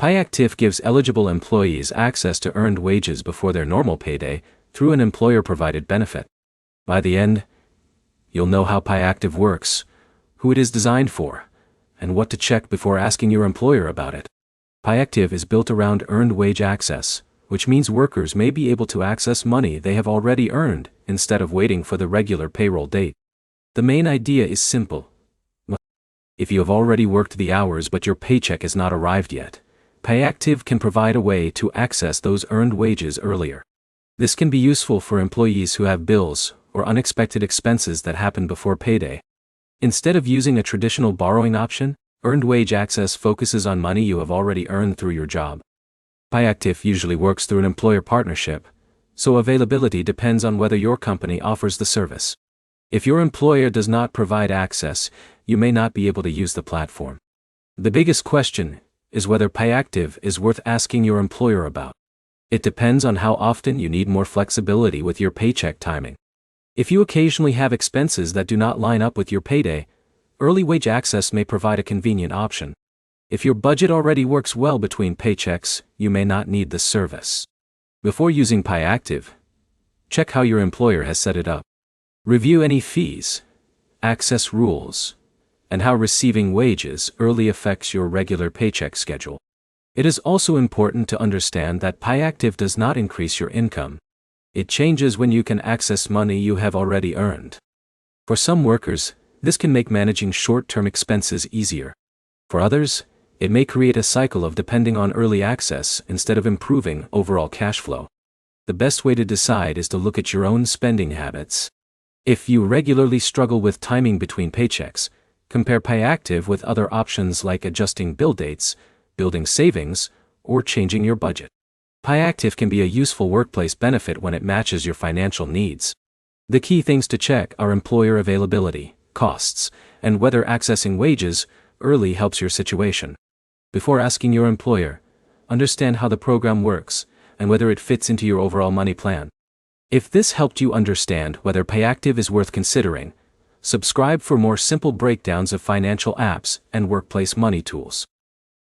PayActiv gives eligible employees access to earned wages before their normal payday through an employer-provided benefit. By the end, you'll know how PayActiv works, who it is designed for, and what to check before asking your employer about it. PayActiv is built around earned wage access, which means workers may be able to access money they have already earned instead of waiting for the regular payroll date. The main idea is simple. If you have already worked the hours but your paycheck has not arrived yet, PayActiv can provide a way to access those earned wages earlier. This can be useful for employees who have bills or unexpected expenses that happen before payday. Instead of using a traditional borrowing option, earned wage access focuses on money you have already earned through your job. PayActiv usually works through an employer partnership, so availability depends on whether your company offers the service. If your employer does not provide access, you may not be able to use the platform. The biggest question is whether PayActiv is worth asking your employer about. It depends on how often you need more flexibility with your paycheck timing. If you occasionally have expenses that do not line up with your payday, early wage access may provide a convenient option. If your budget already works well between paychecks, you may not need this service. Before using PayActiv, check how your employer has set it up. Review any fees, access rules, and how receiving wages early affects your regular paycheck schedule. It is also important to understand that PayActiv does not increase your income. It changes when you can access money you have already earned. For some workers, this can make managing short-term expenses easier. For others, it may create a cycle of depending on early access instead of improving overall cash flow. The best way to decide is to look at your own spending habits. If you regularly struggle with timing between paychecks, compare PayActiv with other options like adjusting bill dates, building savings, or changing your budget. PayActiv can be a useful workplace benefit when it matches your financial needs. The key things to check are employer availability, costs, and whether accessing wages early helps your situation. Before asking your employer, understand how the program works and whether it fits into your overall money plan. If this helped you understand whether PayActiv is worth considering, subscribe for more simple breakdowns of financial apps and workplace money tools.